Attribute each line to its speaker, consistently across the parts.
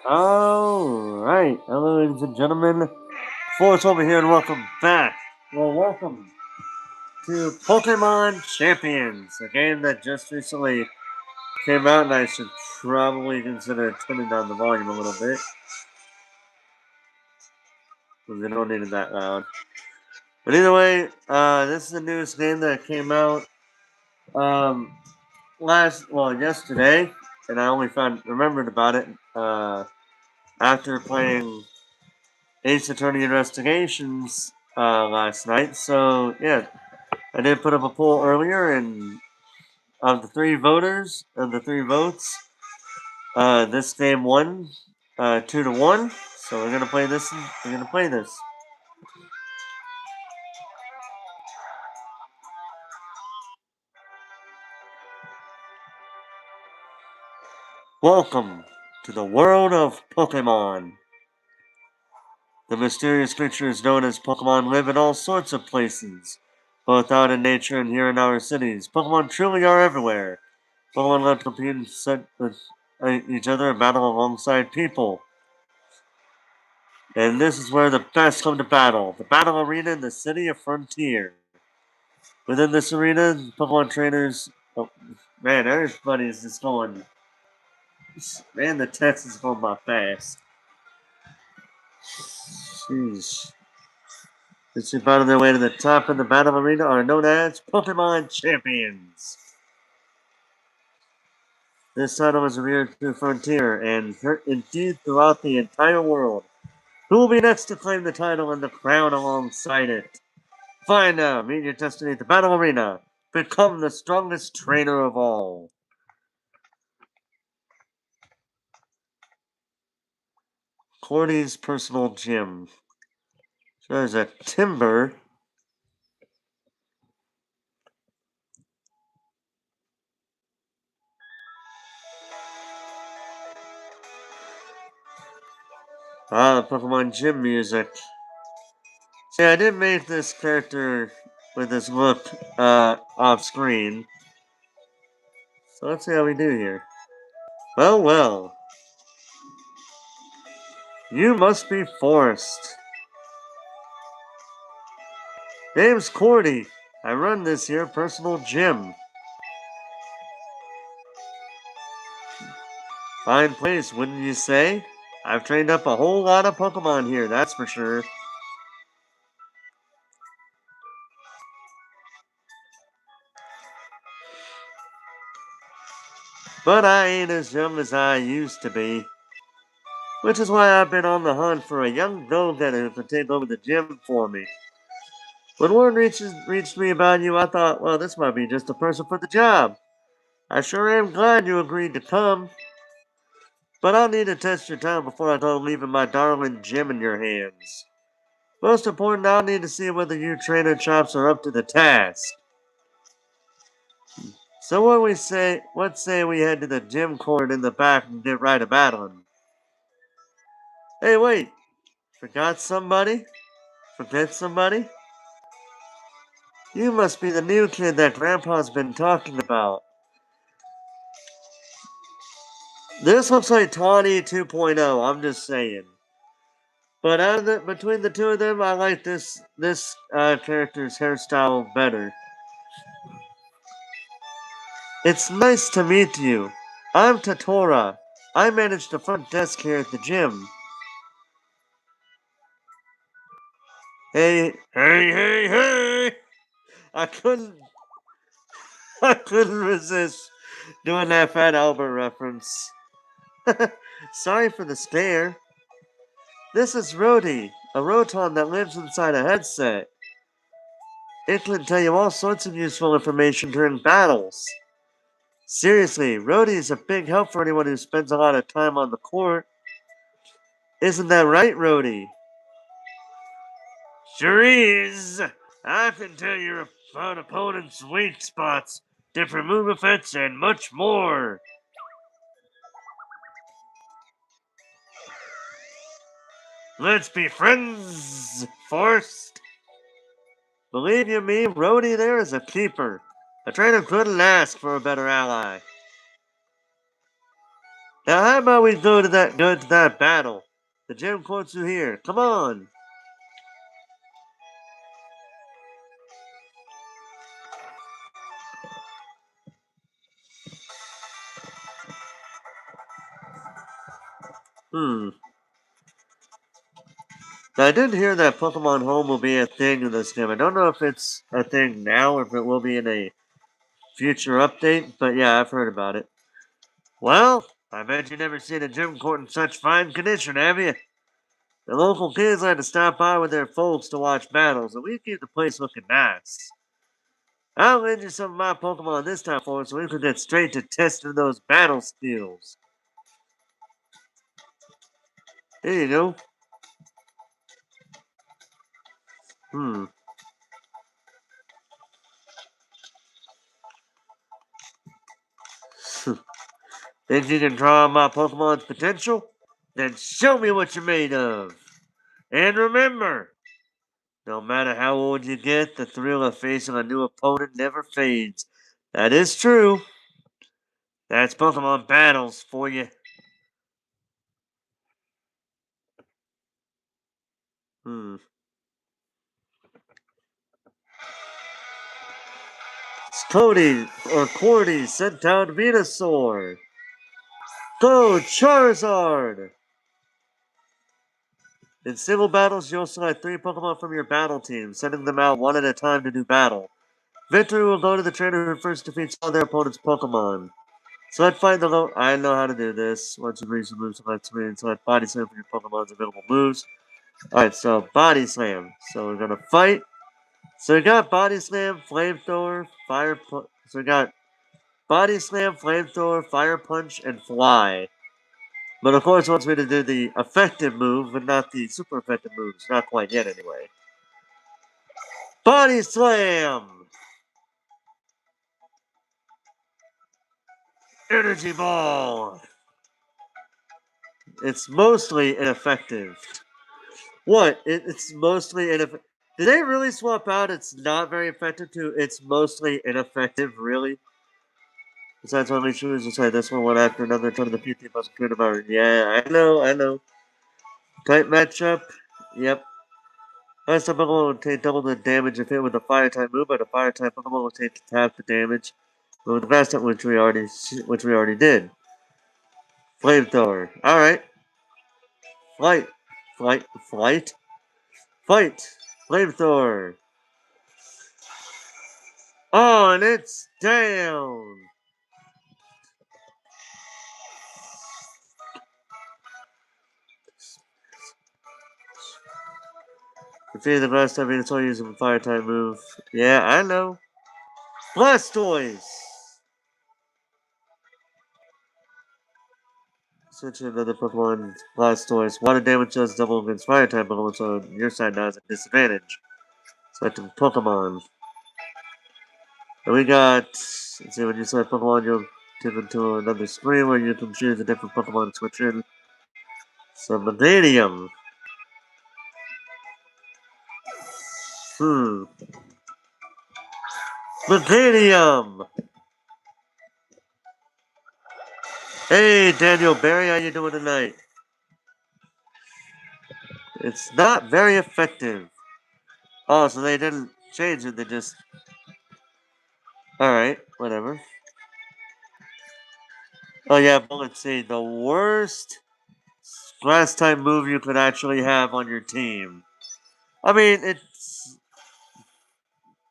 Speaker 1: Alright, hello ladies and gentlemen. Force over here and welcome back. Well, welcome to Pokemon Champions, a game that just recently came out and I should probably consider turning down the volume a little bit. Because we don't need it that loud. But either way, this is the newest game that came out um, yesterday, and I only remembered about it after playing Ace Attorney Investigations last night. So yeah, I did put up a poll earlier, and of the three votes, this game won 2-1. So we're gonna play this. We're gonna play this. Welcome to the world of Pokemon. The mysterious creatures known as Pokemon live in all sorts of places, both out in nature and here in our cities. Pokemon truly are everywhere. Pokemon love to compete with each other and battle alongside people. And this is where the best come to battle. The battle arena in the city of Frontier. Within this arena, Pokemon trainers... Oh, man, everybody's just going... Man, the text is going by fast. Jeez. Those who battle their way to the top of the battle arena are known as Pokemon Champions. This title is revered through Frontier and indeed throughout the entire world. Who will be next to claim the title and the crown alongside it? Find out. Meet your destiny at the battle arena. Become the strongest trainer of all. Cordy's personal gym. So there's a Timber. The Pokemon gym music. See, I didn't make this character with this look off screen. So let's see how we do here. Well, well. You must be Forrest. Name's Cordy. I run this here personal gym. Fine place, wouldn't you say? I've trained up a whole lot of Pokemon here, that's for sure. But I ain't as young as I used to be. Which is why I've been on the hunt for a young go-getter who can take over the gym for me. When word reached me about you, I thought, well, this might be just the person for the job. I sure am glad you agreed to come. But I'll need to test your time before I go leaving my darling gym in your hands. Most important, I'll need to see whether you trainer chops are up to the task. So what say we head to the gym court in the back and get right to battling? Hey, wait! Forget somebody? You must be the new kid that Grandpa's been talking about. This looks like Tawny 2.0, I'm just saying. But between the two of them, I like this character's hairstyle better. It's nice to meet you. I'm Tatora. I manage the front desk here at the gym. Hey! I couldn't resist doing that Fat Albert reference. Sorry for the stare. This is Rhodey, a Rotom that lives inside a headset. It can tell you all sorts of useful information during battles. Seriously, Rhodey is a big help for anyone who spends a lot of time on the court. Isn't that right, Rhodey? Sure is. I can tell you about opponents' weak spots, different move effects, and much more. Let's be friends, Forrest. Believe you me, Rhodey there is a keeper. A trainer couldn't ask for a better ally. Now, how about we go to that battle? The gym quotes you here. Come on. Hmm. Now, I did hear that Pokemon Home will be a thing in this game. I don't know if it's a thing now or if it will be in a future update, but yeah, I've heard about it. Well, I bet you've never seen a gym court in such fine condition, have you? The local kids like to stop by with their folks to watch battles, and we keep the place looking nice. I'll lend you some of my Pokemon this time for so we can get straight to testing those battle skills. Here you go. Hmm. Think you can draw on my Pokemon's potential? Then show me what you're made of. And remember, no matter how old you get, the thrill of facing a new opponent never fades. That is true. That's Pokemon battles for you. Hmm. It's Cody or Cordy sent down Venusaur. Go Charizard! In single battles, you'll select 3 Pokemon from your battle team, sending them out one at a time to do battle. Victory will go to the trainer who first defeats all their opponent's Pokemon. Select fight the low. I know how to do this. Once you reach the move, select screen, select Body Slam for your Pokemon's available moves. Alright, so Body Slam. So we're gonna fight. So we got Body Slam, Flamethrower, So we got Body Slam, Flamethrower, Fire Punch, and Fly. But of course, wants me to do the effective move, but not the super effective moves. Not quite yet, anyway. Body Slam! Energy Ball! It's mostly ineffective. What? It's mostly ineffective. Did they really swap out it's not very effective to it's mostly ineffective, really? Besides, only shooters decide this one after another ton of the PT must good about it. Yeah, I know. Tight matchup. Yep. Last time Pokemon will take double the damage if hit with a fire type move, but a fire type Pokemon will take half the damage. But with the grass type, which we already did. Flamethrower. Alright. Flight. Flight. Fight. Flamethrower. Oh, and it's down. Defeated the grass type Venusaur using a fire type move. Yeah, I know. Blastoise. Switch to another Pokemon, Blastoise. Water damage does double against fire type Pokemon, so your side now has a disadvantage. Select a Pokemon. And we got, let's see, when you select Pokemon, you'll tip into another screen where you can choose a different Pokemon to switch in. So, Meganium. Meganium! Hey, Daniel Barry, how you doing tonight? It's not very effective. Oh, so they didn't change it, they just... Alright, whatever. Oh yeah, but let's see, the worst grass type move you could actually have on your team. I mean, it's...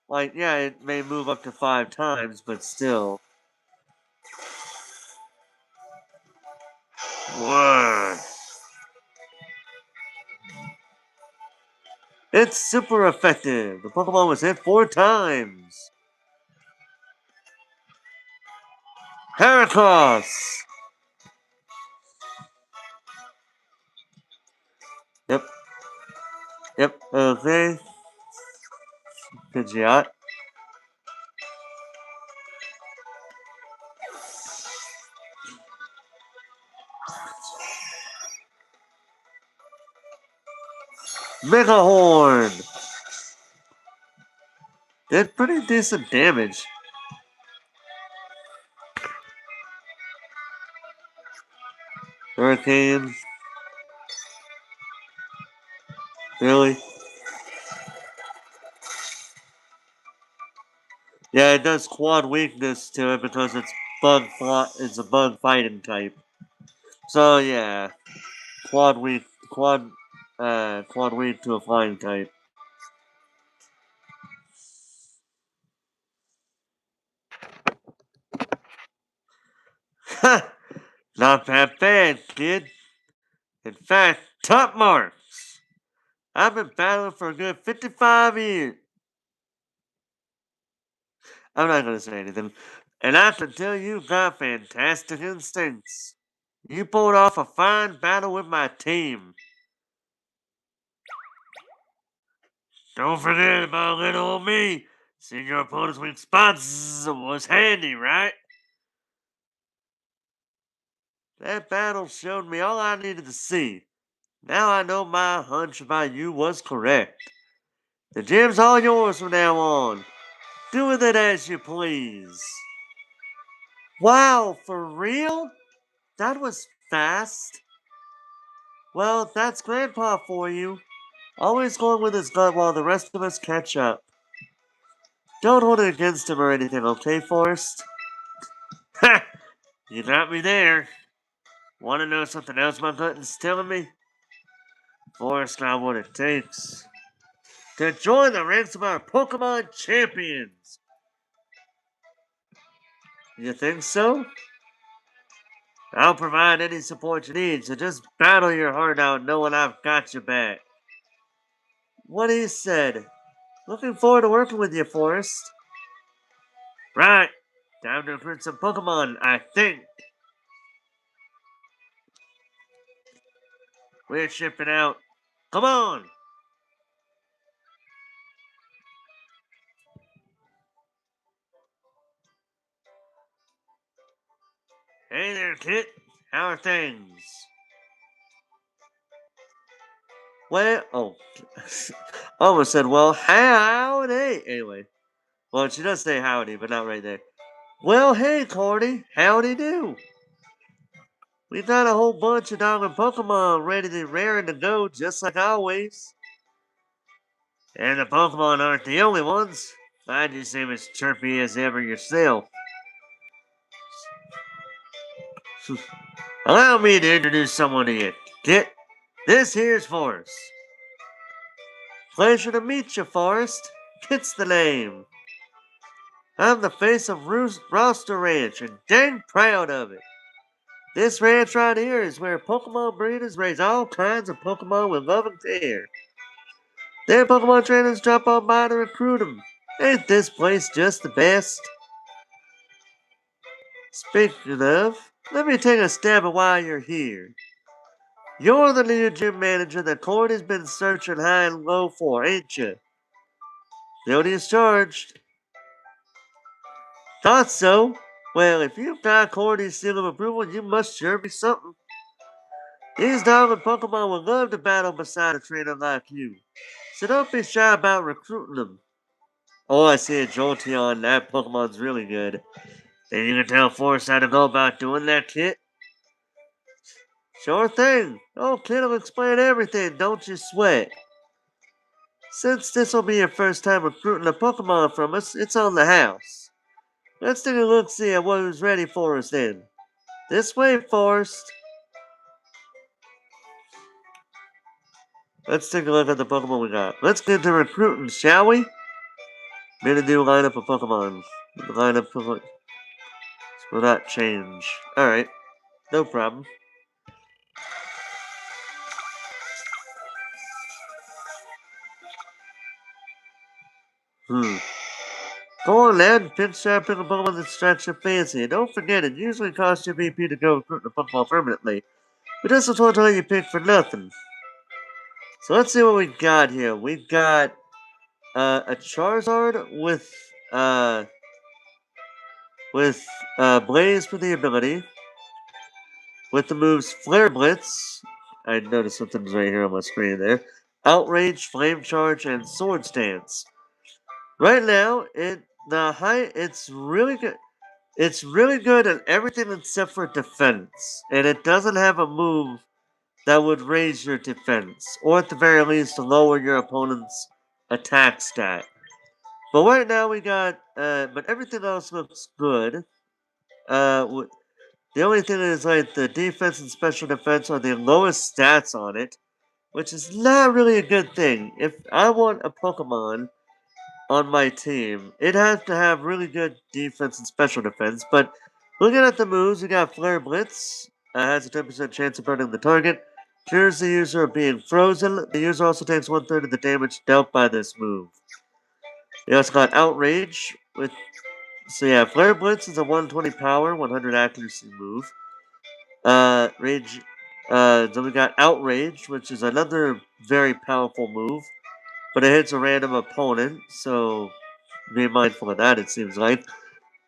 Speaker 1: Like, yeah, it may move up to 5 times, but still. Whoa. It's super effective. The Pokemon was hit 4 times. Heracross. Yep. Yep. Okay. Pidgeot. Megahorn. Did pretty decent damage. Hurricane. Really? Yeah, it does quad weakness to it because it's a bug fighting type. So yeah, quad weak to a flying type. Ha! Not that bad, kid. In fact, top marks. I've been battling for a good 55 years. I'm not gonna say anything. And I can tell you've got fantastic instincts. You pulled off a fine battle with my team. Don't forget about little old me. Seeing your opponent's weak spots was handy, right? That battle showed me all I needed to see. Now I know my hunch about you was correct. The gym's all yours from now on. Do with it as you please. Wow, for real? That was fast. Well, that's Grandpa for you. Always going with his gut while the rest of us catch up. Don't hold it against him or anything, okay, Forrest? Ha! You got me there. Want to know something else my gut is telling me? Forrest got what it takes to join the ranks of our Pokemon champions. You think so? I'll provide any support you need, so just battle your heart out knowing I've got your back. What he said. Looking forward to working with you, Forrest. Right. Time to recruit some Pokemon, I think. We're shipping out. Come on! Hey there, Kit. How are things? Well, almost said, well, howdy. Anyway, well, she does say howdy, but not right there. Well, hey, Cordy. Howdy do. We've got a whole bunch of diamond Pokemon ready to raring to go, just like always. And the Pokemon aren't the only ones. I just seem as chirpy as ever yourself. Allow me to introduce someone to you. Kit, this here's Forrest. Pleasure to meet you, Forrest. Kit's the name. I'm the face of Roster Ranch and dang proud of it. This ranch right here is where Pokemon breeders raise all kinds of Pokemon with love and care. Their Pokemon trainers drop on by to recruit them. Ain't this place just the best? Speaking of, let me take a stab at why you're here. You're the new gym manager that Cordy's been searching high and low for, ain't you? Guilty as charged. Thought so. Well, if you've got Cordy's seal of approval, you must sure be something. These diamond Pokemon would love to battle beside a trainer like you. So don't be shy about recruiting them. Oh, I see a Jolteon. That Pokemon's really good. Then you can tell Forrest how to go about doing that, Kit. Sure thing. Oh, Kit will explain everything. Don't you sweat. Since this will be your first time recruiting a Pokemon from us, it's on the house. Let's take a look see at who's ready for us then. This way, Forrest. Let's take a look at the Pokemon we got. Let's get to recruiting, shall we? Made a new lineup of Pokemon. The lineup will not change. Alright, no problem. Go on now and pick a Pokemon that strikes your fancy. And don't forget, it usually costs you VP to go recruit a Pokemon permanently. But this is what you pick for nothing. So let's see what we got here. We've got a Charizard with Blaze for the ability, with the moves Flare Blitz. I noticed something's right here on my screen there. Outrage, Flame Charge, and Sword Stance. Right now, it's really good. It's really good at everything except for defense, and it doesn't have a move that would raise your defense, or at the very least lower your opponent's attack stat. But right now we got, but everything else looks good. The only thing is like the defense and special defense are the lowest stats on it, which is not really a good thing. If I want a Pokemon on my team, it has to have really good defense and special defense. But looking at the moves, we got Flare Blitz, has a 10% chance of burning the target. Cures the user of being frozen. The user also takes 1/3 of the damage dealt by this move. We also got Outrage with Flare Blitz is a 120 power, 100 accuracy move. Rage. Then we got Outrage, which is another very powerful move, but it hits a random opponent, so be mindful of that. It seems like.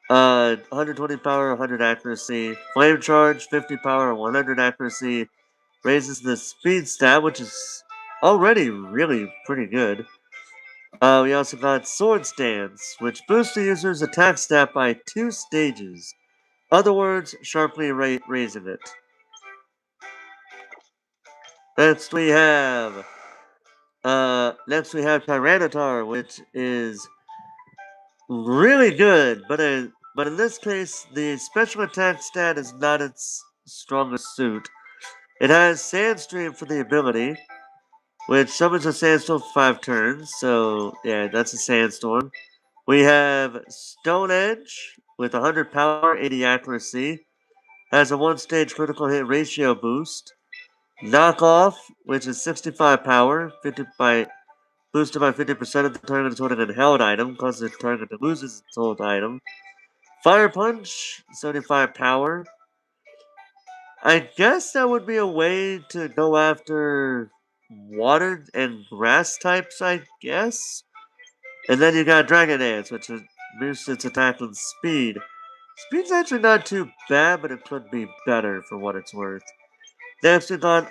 Speaker 1: 120 power, 100 accuracy. Flame Charge, 50 power, 100 accuracy. Raises the speed stat, which is already really pretty good. We also got Sword Stance, which boosts the user's attack stat by 2 stages. Other words, sharply raising it. Next we have Tyranitar, which is really good, but in this case, the special attack stat is not its strongest suit. It has Sandstream for the ability, which summons a sandstorm for 5 turns, so yeah, that's a sandstorm. We have Stone Edge with 100 power, 80 accuracy, has a 1-stage critical hit ratio boost. Knockoff, which is 65 power, boosted by 50% of the target's holding a held item, causes the target to lose its hold item. Fire Punch, 75 power. I guess that would be a way to go after water and grass types, I guess. And then you got Dragon Dance, which boosts its attack and speed. Speed's actually not too bad, but it could be better for what it's worth. Next we got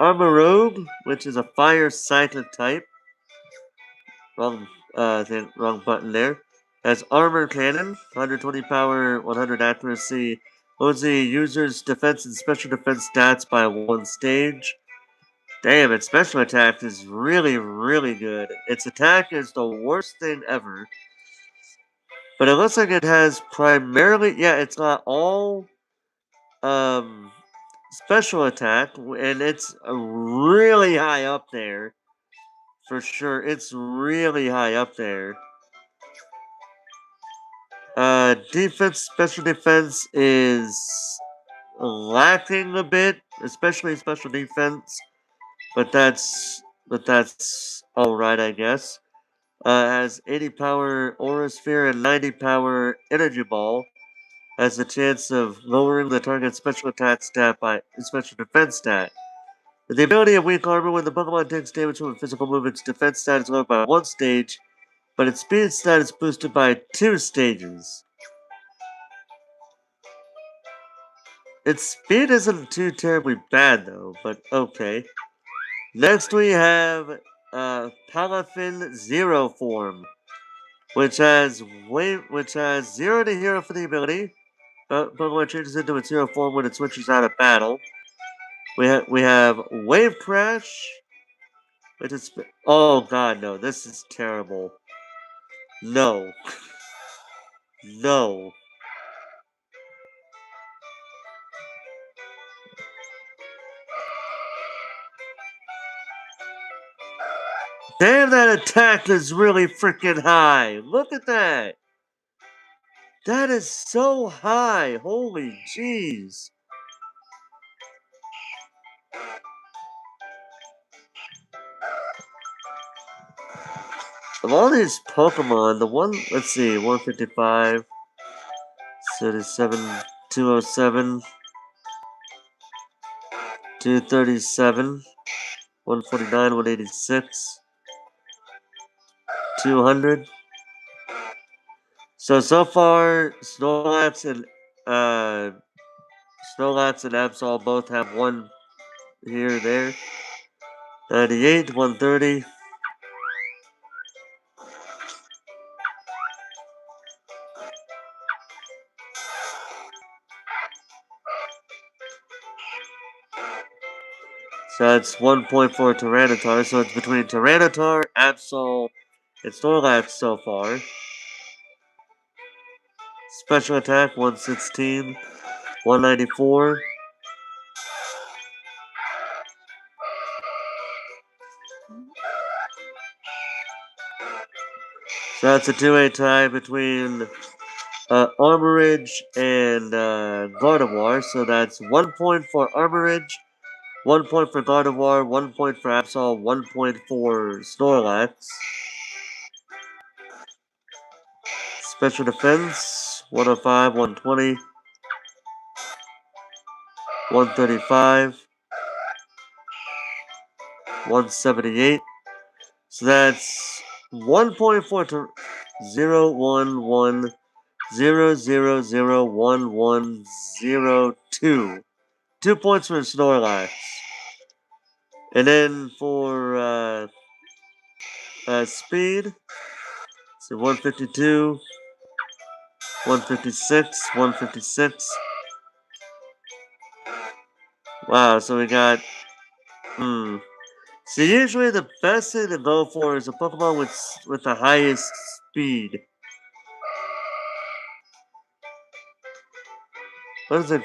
Speaker 1: Armorogue, which is a fire cyclic type. Wrong button there. Has Armor Cannon, 120 power, 100 accuracy. Loads the user's defense and special defense stats by 1 stage. Damn, its special attack is really, really good. Its attack is the worst thing ever. But it looks like it has primarily, yeah, it's got all special attack, and it's really high up there. For sure, it's really high up there. Defense, special defense is lacking a bit, especially special defense. But that's all right, I guess. Has 80 power Aura Sphere and 90 power Energy Ball. Has the chance of lowering the target's special attack stat by special defense stat. With the ability of Weak Armor, when the Pokemon takes damage from a physical move, its defense stat is lowered by 1 stage, but its speed stat is boosted by 2 stages. Its speed isn't too terribly bad though, but okay. Next we have Palafin Zero form, which has 0 to hero for the ability. Pokemon changes into its hero form when it switches out of battle. We have Wave Crash, which is oh god no, this is terrible. No. No. Damn, that attack is really freaking high. Look at that. That is so high. Holy jeez. Of all these Pokemon, the one, let's see, 155, 37, 207, 237, 149, 186, 200. So far, uh, Snorlax and Absol both have one here, there. 98, 130. So that's 1 point for Tyranitar. So it's between Tyranitar, Absol, and Snorlax so far. Special attack 116, 194. So that's a 2-way tie between Armorage and Gardevoir. So that's 1 point for Armorage, 1 point for Gardevoir, 1 point for Absol, 1 point for Snorlax. Special defense 105, 120, 135, 178. So that's 1 point for 0, 1, 1, 0, 0, 0, 1, 1, 0, 2. 2 points for Snorlax. And then for speed, so 152, 156, 156. Wow, so we got, So usually the best thing to go for is a Pokemon with the highest speed. What is it?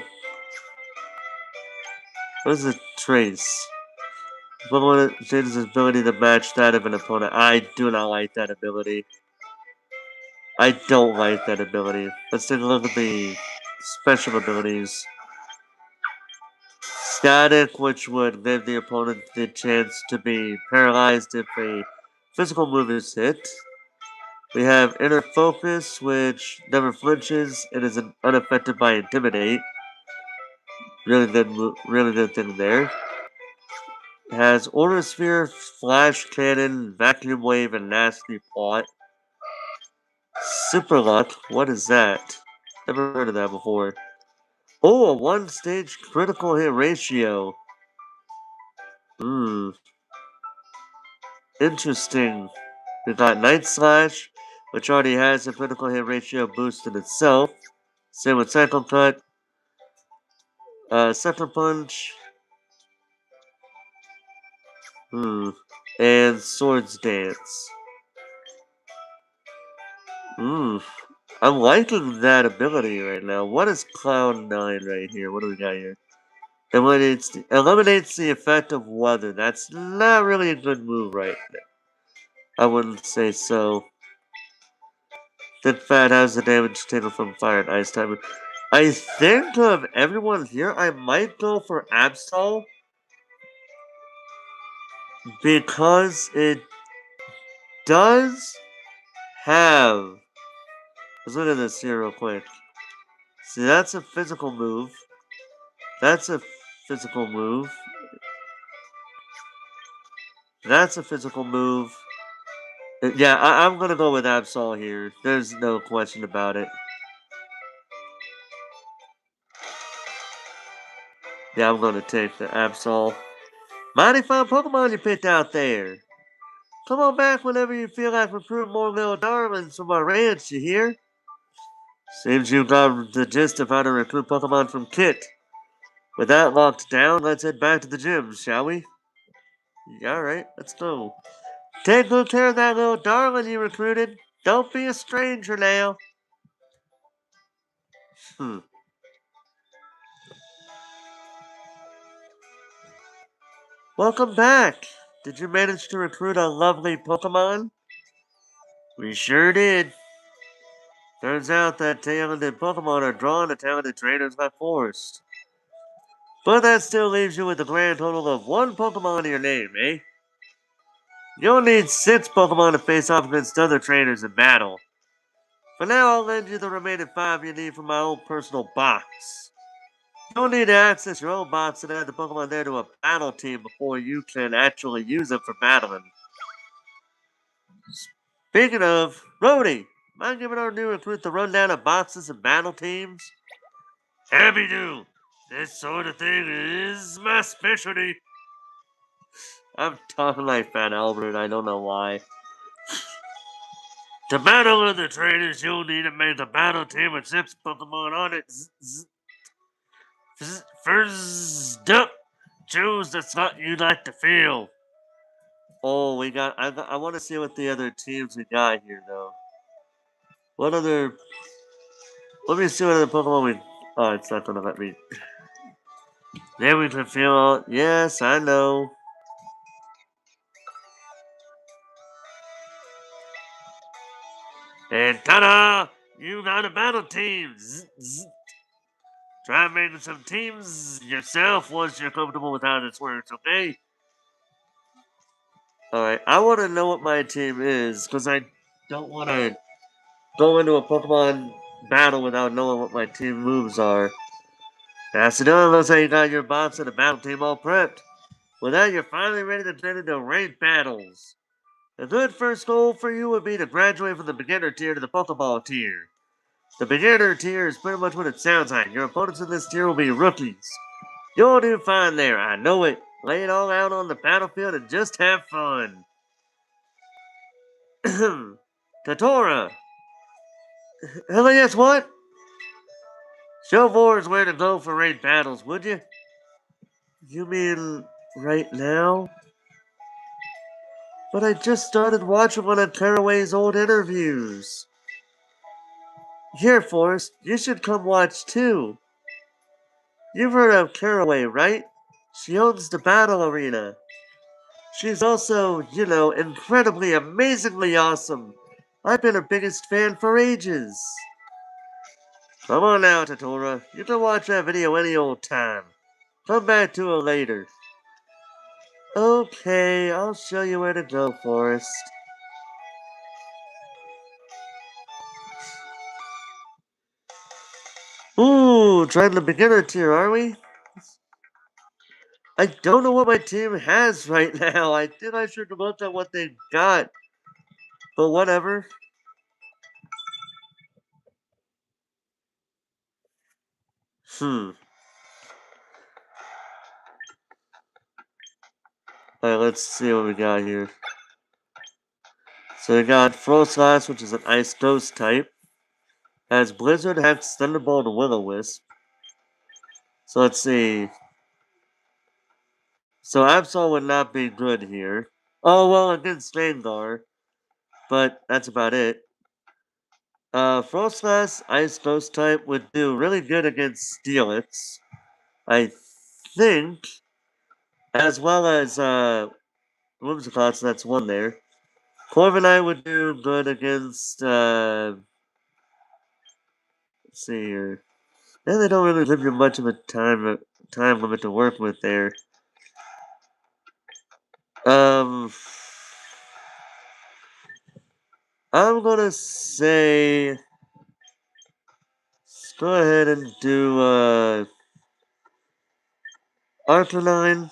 Speaker 1: What is a Trace? Pokemon that changes its ability to match that of an opponent. I do not like that ability. I don't like that ability. Let's take a look at the special abilities. Static, which would give the opponent the chance to be paralyzed if a physical move is hit. We have Inner Focus, which never flinches and is unaffected by Intimidate. Really good thing there. It has Aura Sphere, Flash Cannon, Vacuum Wave, and Nasty Plot. Super Luck, what is that? Never heard of that before. Oh, a one-stage critical hit ratio. Interesting. We got Night Slash, which already has a critical hit ratio boost in itself. Same with Cycle Cut. Sucker Punch. And Swords Dance. I'm liking that ability right now. What is Cloud9 right here? What do we got here? Eliminates the effect of weather. That's not really a good move right there. I wouldn't say so. Then Fat has the damage taken from fire and ice type. I think of everyone here, I might go for Absol. Because it does have... Let's look at this here real quick. See, that's a physical move. That's a physical move. That's a physical move. Yeah, I'm gonna go with Absol here. There's no question about it. Yeah, I'm gonna take the Absol. Mighty fine Pokemon you picked out there. Come on back whenever you feel like recruiting more little darlings from our ranch, you hear? Seems you got the gist of how to recruit Pokemon from Kit. With that locked down, let's head back to the gym, shall we? Alright, let's go. Take good care of that little darling you recruited. Don't be a stranger now. Welcome back. Did you manage to recruit a lovely Pokemon? We sure did. Turns out that talented Pokemon are drawn to talented trainers by force. But that still leaves you with a grand total of 1 Pokemon in your name, eh? You'll need 6 Pokemon to face off against other trainers in battle. For now, I'll lend you the remaining 5 you need from my own personal box. You'll need to access your own box and add the Pokemon there to a battle team before you can actually use them for battling. Speaking of, Rhodey, mind giving our new recruit the rundown of boxes and battle teams? Happy to. This sort of thing is my specialty. I'm talking like Fat Albert, I don't know why. To battle other trainers, you'll need to make a battle team with 6 Pokemon on it. First up, Choose the slot you'd like to field. Oh, we got. I want to see what the other teams we got here, though. What other? Let me see what other Pokemon we. Oh, it's not gonna let me. Then we can field. Yes, I know. And ta-da! You got a battle team. Zzz, zzz. Try making some teams yourself once you're comfortable with how this works. Okay. All right. I want to know what my team is because I don't want to go into a Pokemon battle without knowing what my team moves are. That's it. Looks like you got your bots and the battle team all prepped. With that, you're finally ready to get into ranked battles. A good first goal for you would be to graduate from the beginner tier to the Pokeball tier. The beginner tier is pretty much what it sounds like. Your opponents in this tier will be rookies. You'll do fine there, I know it. Lay it all out on the battlefield and just have fun. Tatora. Hell yes, what? Show Vors where to go for raid battles, would you? You mean right now? But I just started watching one of Caraway's old interviews. Here, Forrest, you should come watch too. You've heard of Caraway, right? She owns the Battle Arena. She's also, incredibly, amazingly awesome. I've been her biggest fan for ages. Come on now, Tatora. You can watch that video any old time. Come back to it later. Okay, I'll show you where to go, Forrest. Ooh, trying the beginner tier, are we? I don't know what my team has right now. I should have looked at what they got. But whatever. Hmm. Alright, let's see what we got here. So we got Frostlass, which is an Ice Ghost type. Has Blizzard, Hex, Thunderbolt, and Will-O-Wisp. So let's see. So Absol would not be good here. Oh, well, against Gengar. But that's about it. Frostlass, Ice Ghost type, would do really good against Steelix. I think. As well as, Whimsicott, so that's one there. Corviknight would do good against, let's see here. And they don't really give you much of a time limit to work with there. I'm gonna say, let's go ahead and do, Arcanine.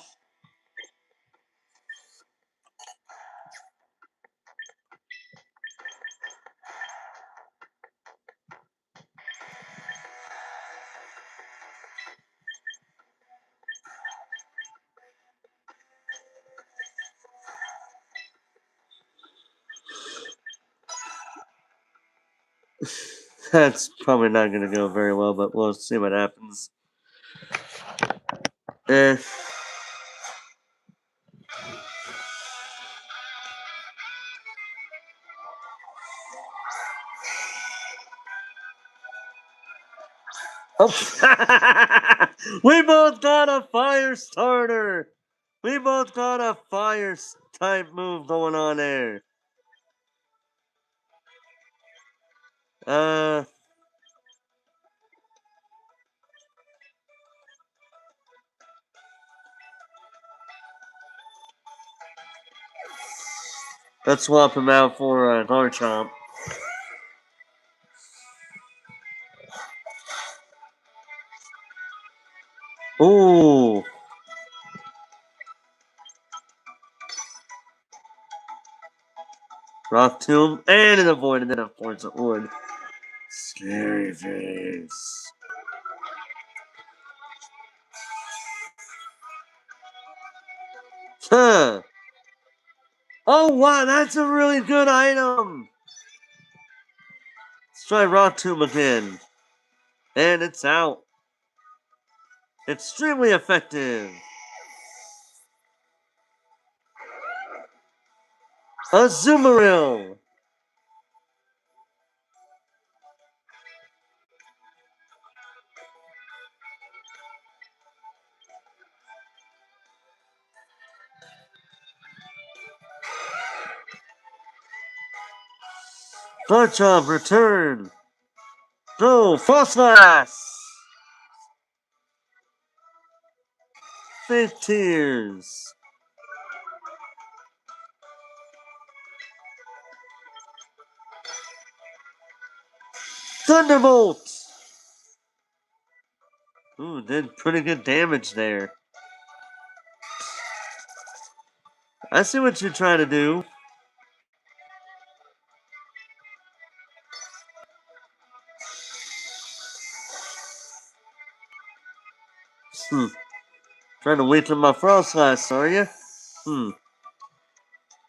Speaker 1: That's probably not gonna go very well, but we'll see what happens. Eh. Oh. We both got a fire starter. We both got a fire type move going on there. Uh, let's swap him out for Garchomp. Ooh. Rock Tomb and an avoid, and then of course it would. Scary face. Huh. Oh wow, that's a really good item. Let's try Rock Tomb again. And it's out. Extremely effective. Azumarill. Garchomp, return. Go, Frostlass. Fake Tears. Thunderbolt. Ooh, did pretty good damage there. I see what you're trying to do. Trying to weaken my Frostlass, are you?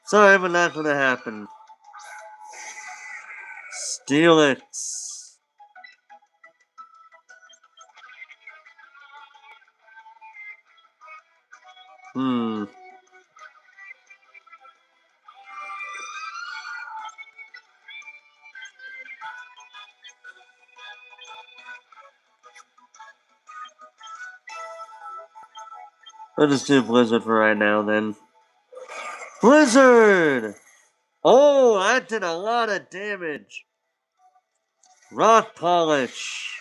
Speaker 1: Sorry, but not gonna happen. Steelix. I'll just do Blizzard for right now then. Blizzard! Oh, that did a lot of damage. Rock Polish.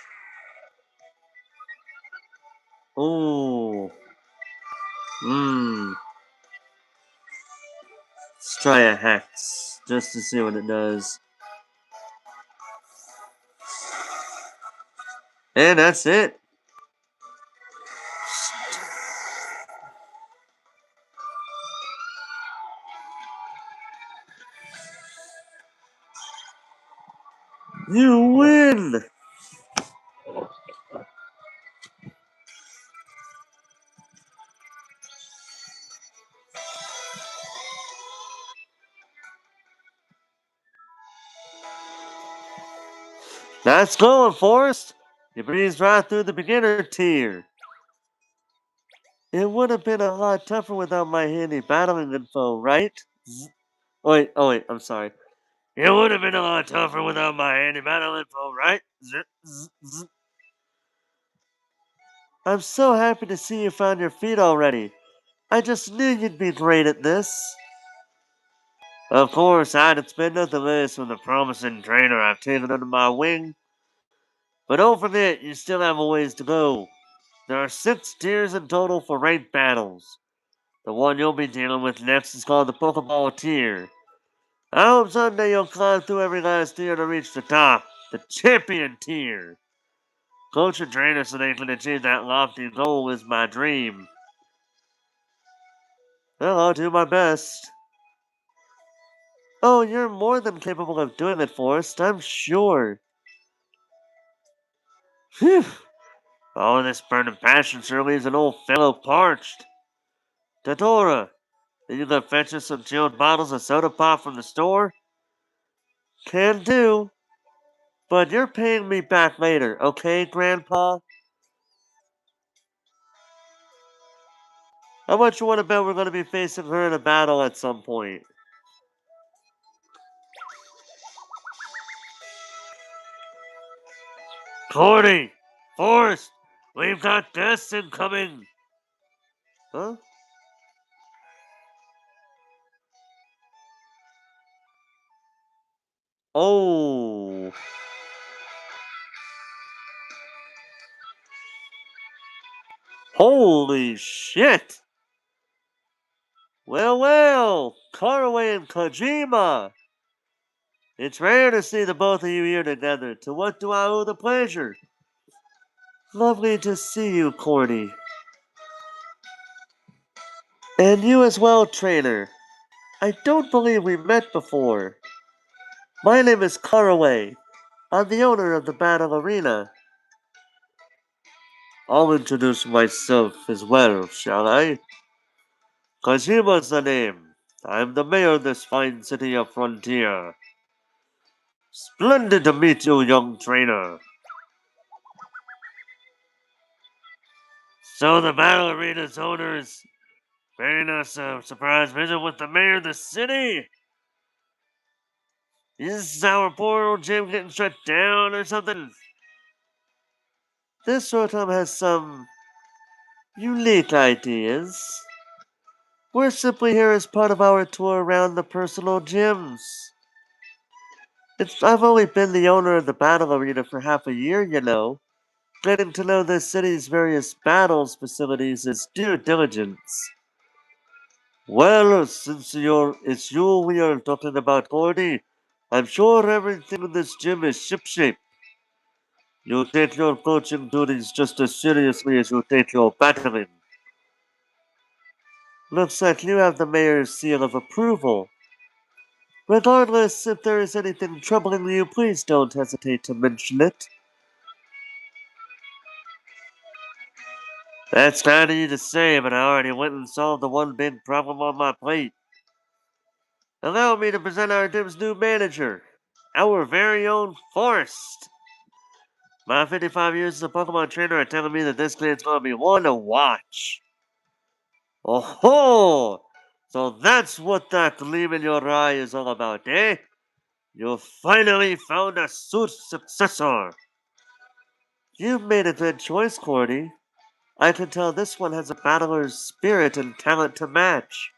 Speaker 1: Oh. Let's try a Hex, just to see what it does. And that's it. You win! Nice going, Forrest. You breezed right through the beginner tier. It would have been a lot tougher without my handy battling info, right? Oh wait, I'm sorry. It would have been a lot tougher without my handy battle info, right? I'm so happy to see you found your feet already. I just knew you'd be great at this. Of course, I'd expect nothing less from the promising trainer I've taken under my wing. But don't forget, you still have a ways to go. There are 6 tiers in total for ranked battles. The one you'll be dealing with next is called the Pokeball tier. I hope someday you'll climb through every last tier to reach the top, the champion tier. Coach and trainer so they can achieve that lofty goal is my dream. Well, I'll do my best. Oh, you're more than capable of doing it, Forrest, I'm sure. Phew. All this burning passion sure leaves an old fellow parched. Totора, did you go fetch us some chilled bottles of soda pop from the store? Can do. But you're paying me back later, okay, Grandpa? How much you want to bet we're going to be facing her in a battle at some point? Cordy! Forrest! We've got guests incoming! Huh? Oh. Holy shit! Well, Caraway and Kojima! It's rare to see the both of you here together. To what do I owe the pleasure? Lovely to see you, Cordy. And you as well, trainer. I don't believe we met before. My name is Caraway. I'm the owner of the Battle Arena. I'll introduce myself as well, shall I? Kojima's the name. I'm the mayor of this fine city of Frontier. Splendid to meet you, young trainer. So the Battle Arena's owner is paying us a surprise visit with the mayor of the city? Is our poor old gym getting shut down or something? This Rotom has some unique ideas. We're simply here as part of our tour around the personal gyms. I've only been the owner of the battle arena for half a year, you know. Getting to know this city's various battles facilities is due diligence. Well, since it's you we are talking about, Gordy, I'm sure everything in this gym is shipshape. You take your coaching duties just as seriously as you take your battling. Looks like you have the mayor's seal of approval. Regardless, if there is anything troubling you, please don't hesitate to mention it. That's kind of you to say, but I already went and solved the one big problem on my plate. Allow me to present our gym's new manager, our very own Forrest. My 55 years as a Pokemon trainer are telling me that this kid's gonna be one to watch. Oh ho! So that's what that gleam in your eye is all about, eh? You finally found a suit successor. You've made a good choice, Cordy. I can tell this one has a battler's spirit and talent to match.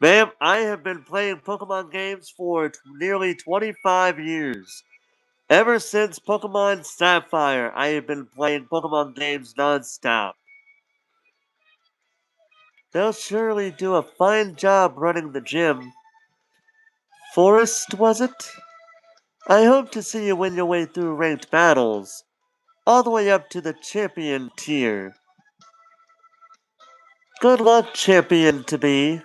Speaker 1: Ma'am, I have been playing Pokemon games for nearly 25 years. Ever since Pokemon Sapphire, I have been playing Pokemon games nonstop. They'll surely do a fine job running the gym. Forest, was it? I hope to see you win your way through ranked battles, all the way up to the champion tier. Good luck, champion to be.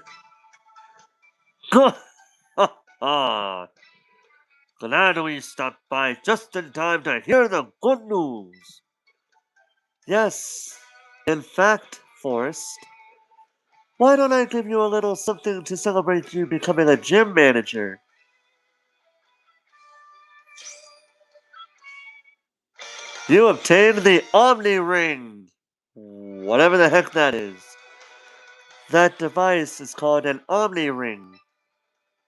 Speaker 1: Glad we stopped by just in time to hear the good news. Yes, in fact, Forrest, why don't I give you a little something to celebrate you becoming a gym manager? You obtained the Omni Ring! Whatever the heck that is. That device is called an Omni Ring.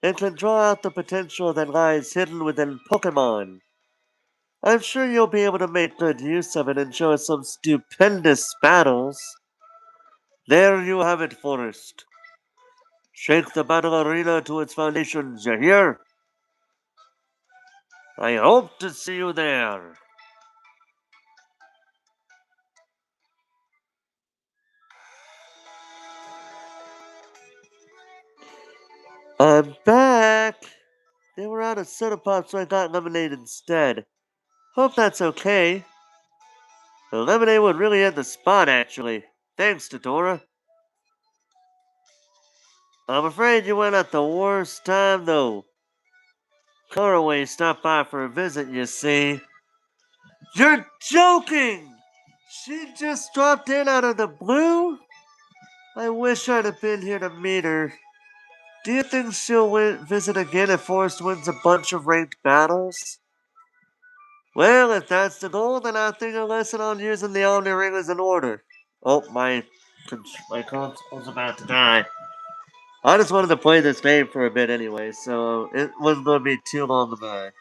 Speaker 1: It can draw out the potential that lies hidden within Pokemon. I'm sure you'll be able to make good use of it and show us some stupendous battles. There you have it, Forrest. Shake the battle arena to its foundations, you hear? I hope to see you there. I'm back! They were out of soda pop, so I got lemonade instead. Hope that's okay. The lemonade would really hit the spot, actually. Thanks, Dora. I'm afraid you went at the worst time, though. Caraway stopped by for a visit, you see. You're joking! She just dropped in out of the blue? I wish I'd have been here to meet her. Do you think she'll visit again if Forrest wins a bunch of ranked battles? Well, if that's the goal, then I think a lesson on using the Omni Ring is in order. Oh, my console's about to die. I just wanted to play this game for a bit anyway, so it wasn't going to be too long of a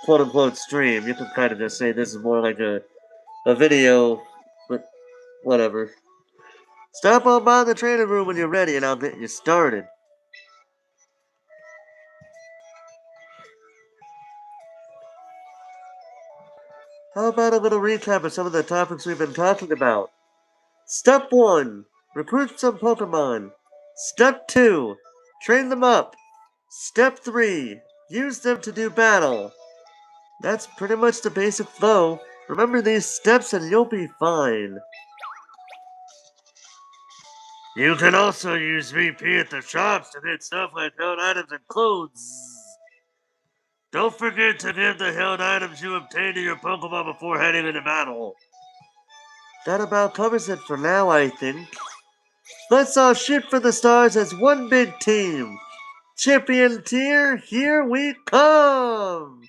Speaker 1: quote-unquote stream. You can kind of just say this is more like a video, but whatever. Stop on by the training room when you're ready and I'll get you started. How about a little recap of some of the topics we've been talking about? Step 1. Recruit some Pokemon. Step 2. Train them up. Step 3. Use them to do battle. That's pretty much the basic flow. Remember these steps and you'll be fine. You can also use VP at the shops to get stuff like held items and clothes. Don't forget to give the held items you obtained to your Pokemon before heading into battle. That about covers it for now, I think. Let's all shoot for the stars as one big team. Champion tier, here we come!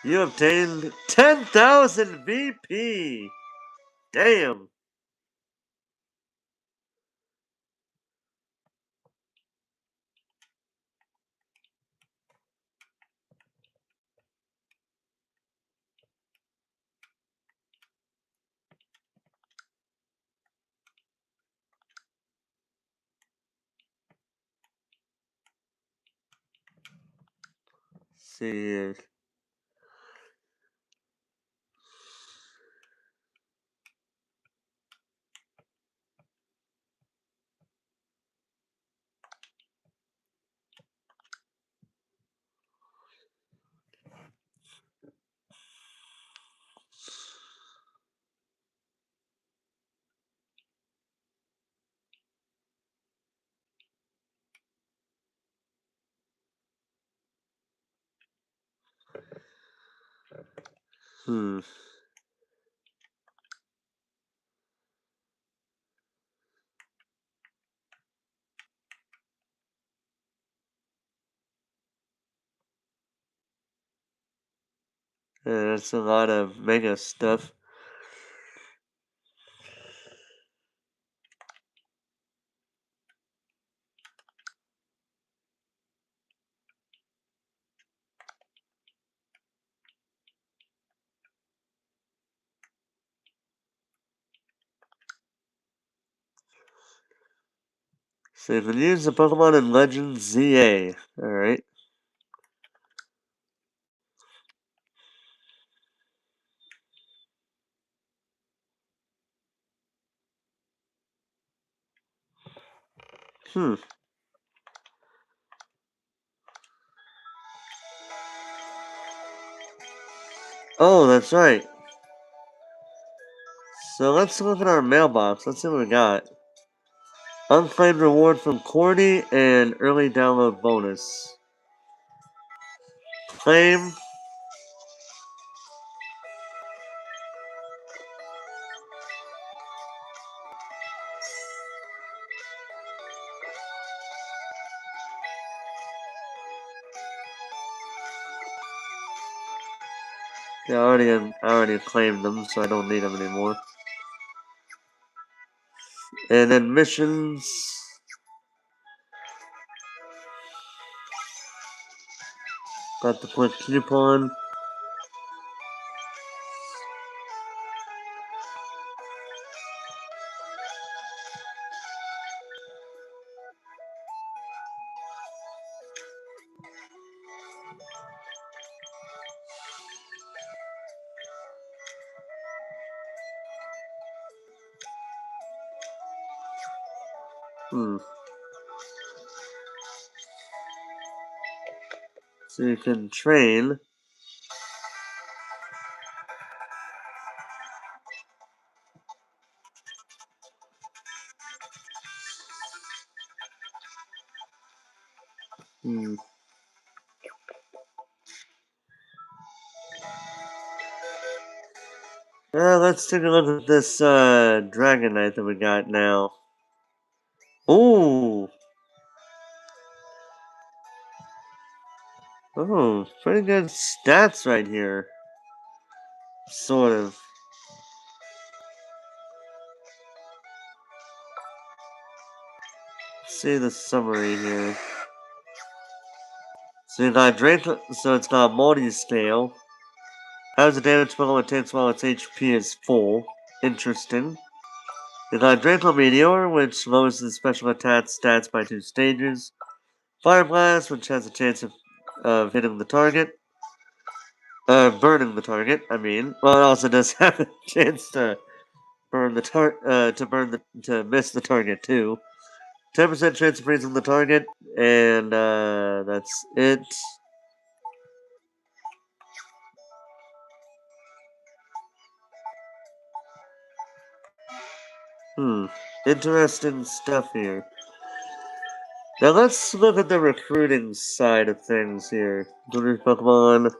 Speaker 1: You obtained 10,000 VP! Damn! see here. Hmm. Yeah, that's a lot of mega stuff. So you can use the Pokemon in Legend ZA. Alright. Hmm. Oh, that's right. So let's look at our mailbox. Let's see what we got. Unclaimed reward from Cordy and early download bonus. Claim. Yeah, I already claimed them, so I don't need them anymore. And then missions. Got the quick coupon. Hmm. So you can train. Hmm. Let's take a look at this Dragonite that we got now. Ooh. Oh, pretty good stats right here. Sort of. See the summary here. So you got so it's got multi-scale. Has a damage spell it takes while its HP is full. Interesting. You got Draco Meteor, which lowers the special attack stats by 2 stages. Fire Blast, which has a chance of hitting the target. Burning the target, I mean. Well, it also does have a chance to to miss the target too. 10% chance of freezing the target, and that's it. Interesting stuff here. Now let's look at the recruiting side of things here. Tutor Pokemon.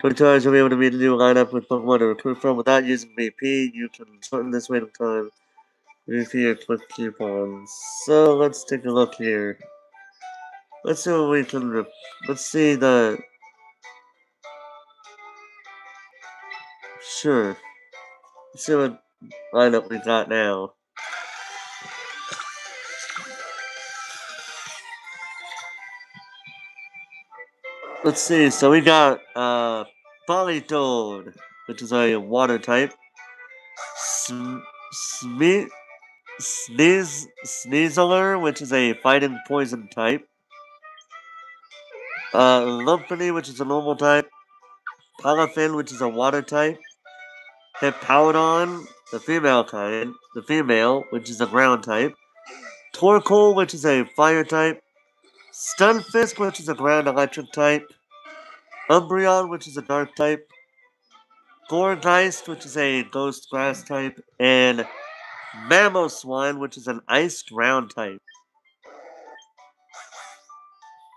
Speaker 1: 20 times you'll be able to meet a new lineup with Pokemon to recruit from without using VP. You can shorten this waiting time. VP or quick coupons. So let's take a look here. Let's see what we can. Let's see the. Sure. Let's see what lineup we got now. Let's see. So we got Politoed, which is a water type. Sme Sneasler, which is a fighting poison type. Lumpany, which is a normal type. Palafin, which is a water type. Hippowdon, the female, which is a ground type. Torkoal, which is a fire type. Stunfisk, which is a ground electric type. Umbreon, which is a dark type. Gourgeist, which is a ghost grass type. And Mamoswine, which is an ice ground type.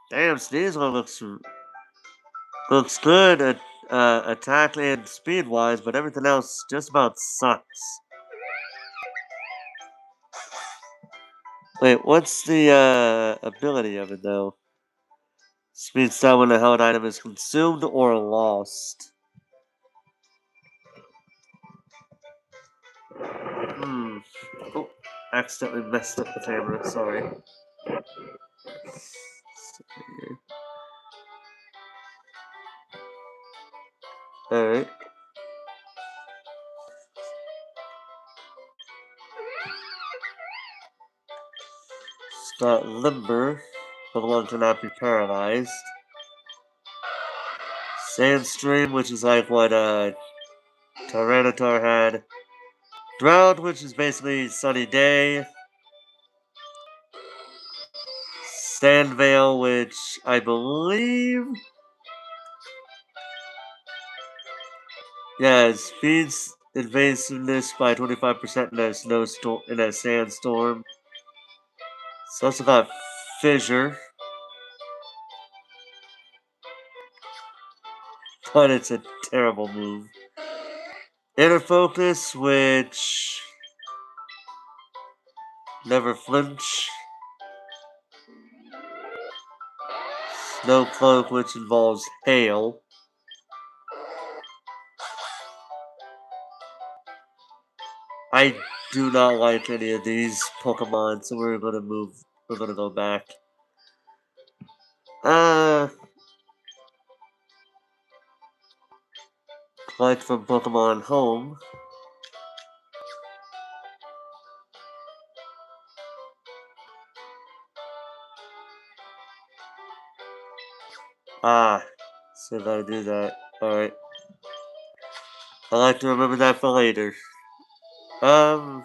Speaker 1: Damn, Sneasel looks good at attack and speed wise, but everything else just about sucks. Wait, what's the ability of it though? Speed style when a held item is consumed or lost. Oh, accidentally messed up the camera, sorry. Alright. It's got Limber. Pokemon cannot be paralyzed. Sandstream, which is like what Tyranitar had. Drought, which is basically sunny day. Sandvale, which I believe, yeah, it speeds invasiveness by 25% in a sandstorm. It's also got Fissure, but it's a terrible move. Inner Focus, which never flinch. Snow Cloak, which involves hail. I do not like any of these Pokemon, so we're gonna go back. Collect from Pokemon Home. Ah, so gotta do that. Alright. I like to remember that for later. Um,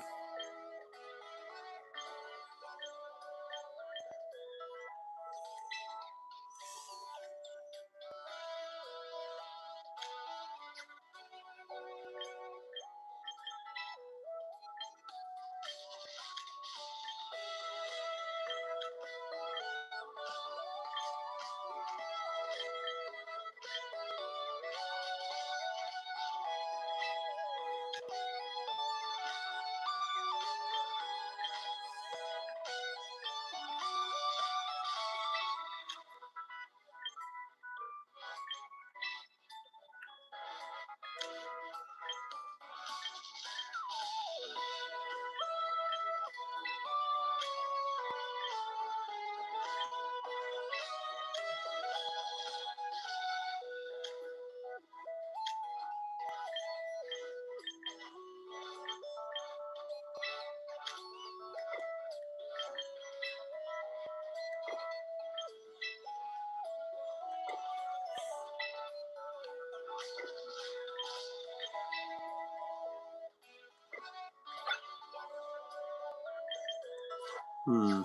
Speaker 1: hmm.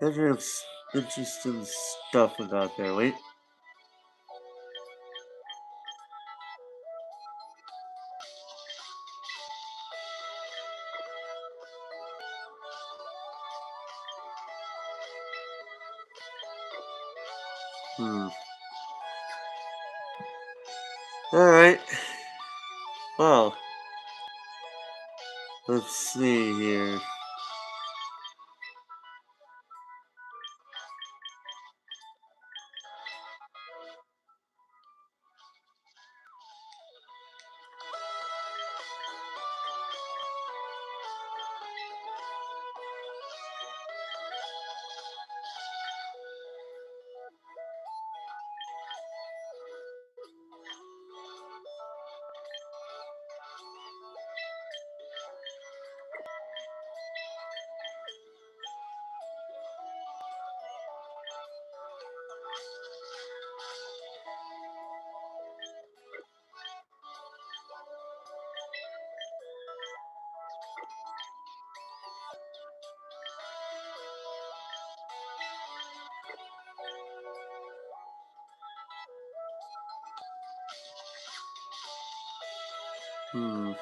Speaker 1: There's interesting stuff we got there. Wait. Hmm. Alright. Well, let's see here. Hmm.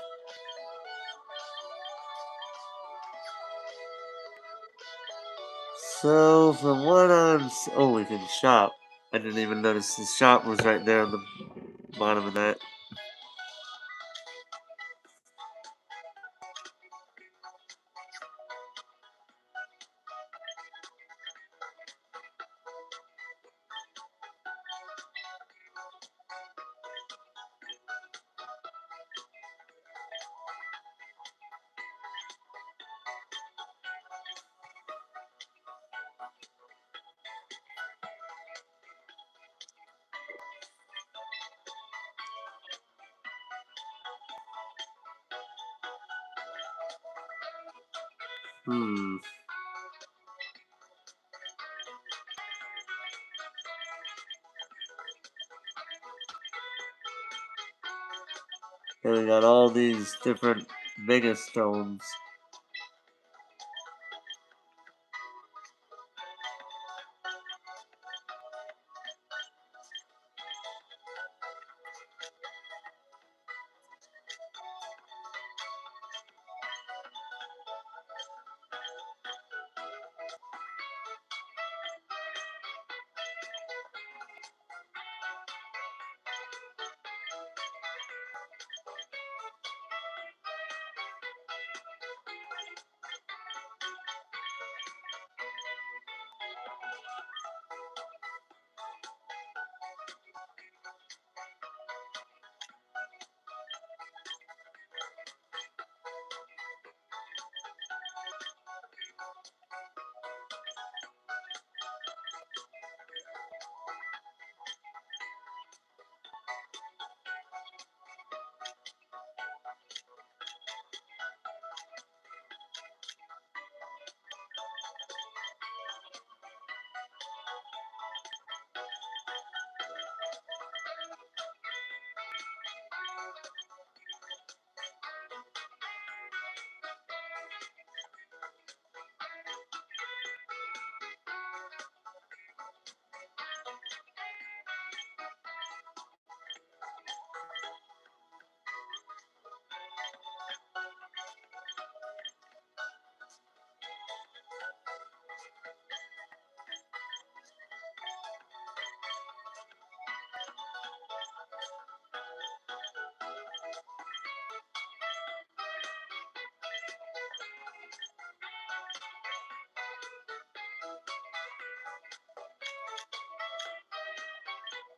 Speaker 1: So, from what oh, we can shop. I didn't even notice the shop was right there on the bottom of that. Hmm. And we got all these different megastones.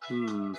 Speaker 1: Hmm.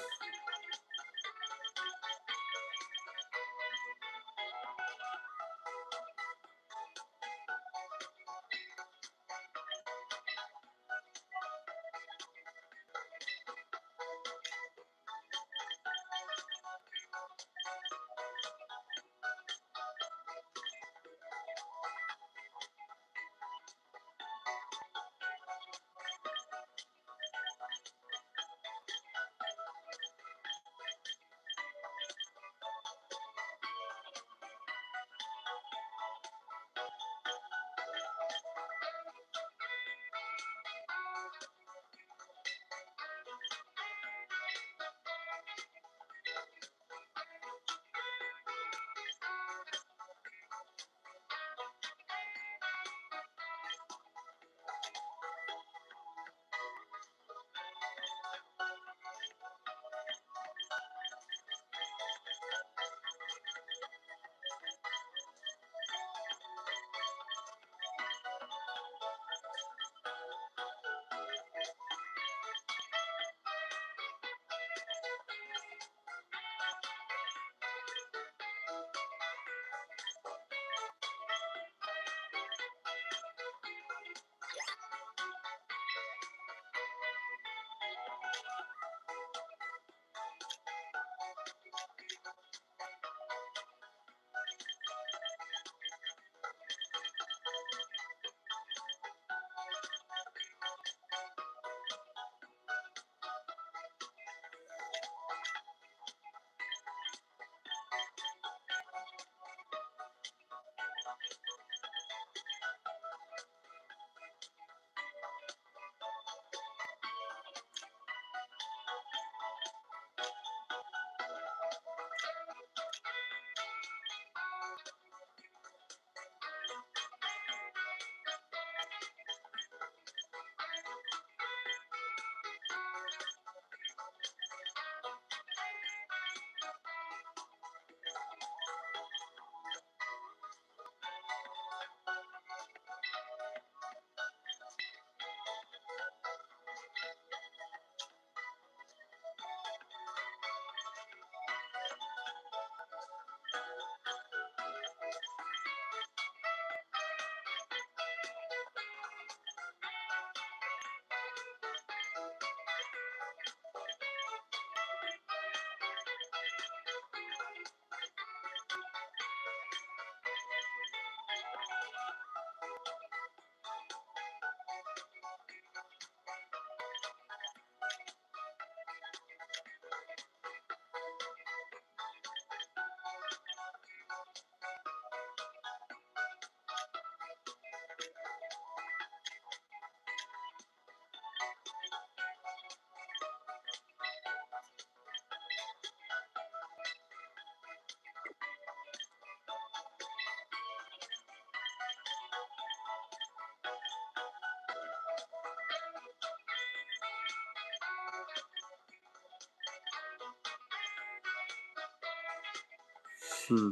Speaker 1: Hmm.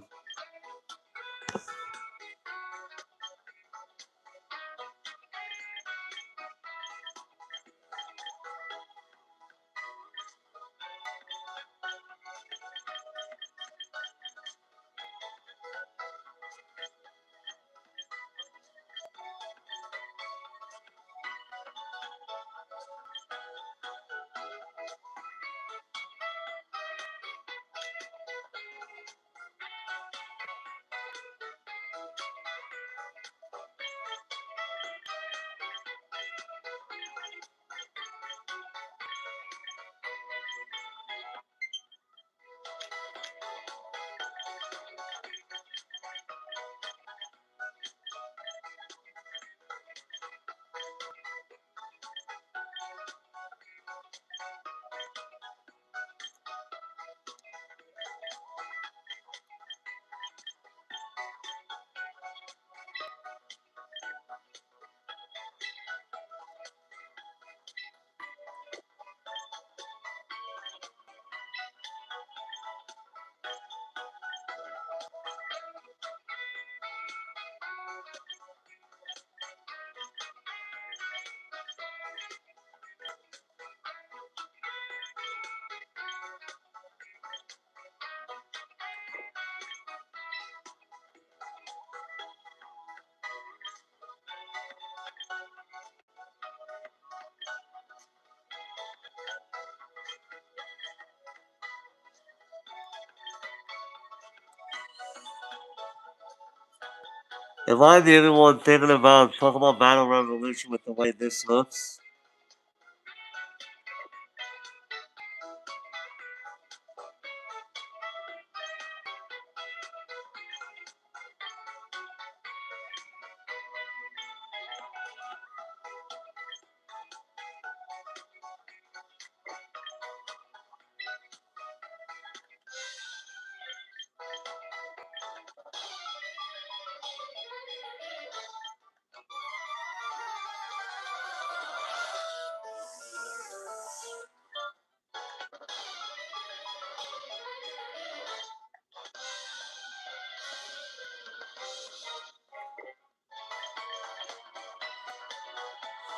Speaker 1: Am I the only one thinking about Pokemon Battle Revolution with the way this looks?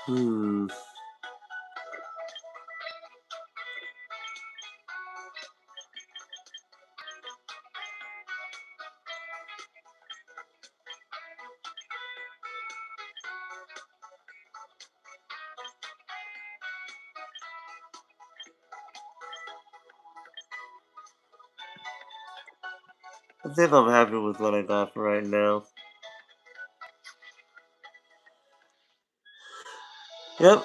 Speaker 1: Hmm. I think I'm happy with what I got for right now. Yep.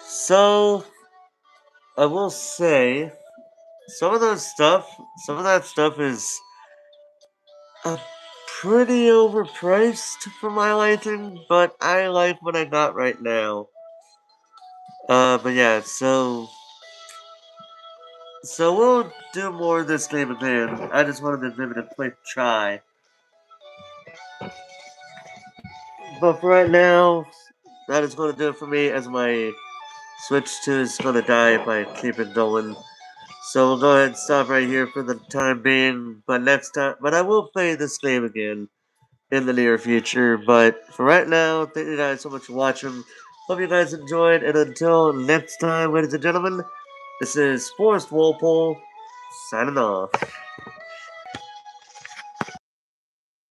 Speaker 1: So, I will say, some of that stuff is uh, pretty overpriced for my liking, but I like what I got right now. But yeah, so we'll do more of this game again. I just wanted to give it a quick try. But for right now, that is going to do it for me as my Switch 2 is going to die if I keep it going. So we'll go ahead and stop right here for the time being. But I will play this game again in the near future. But for right now, thank you guys so much for watching. Hope you guys enjoyed. And until next time, ladies and gentlemen, this is Forrest Walpole signing off.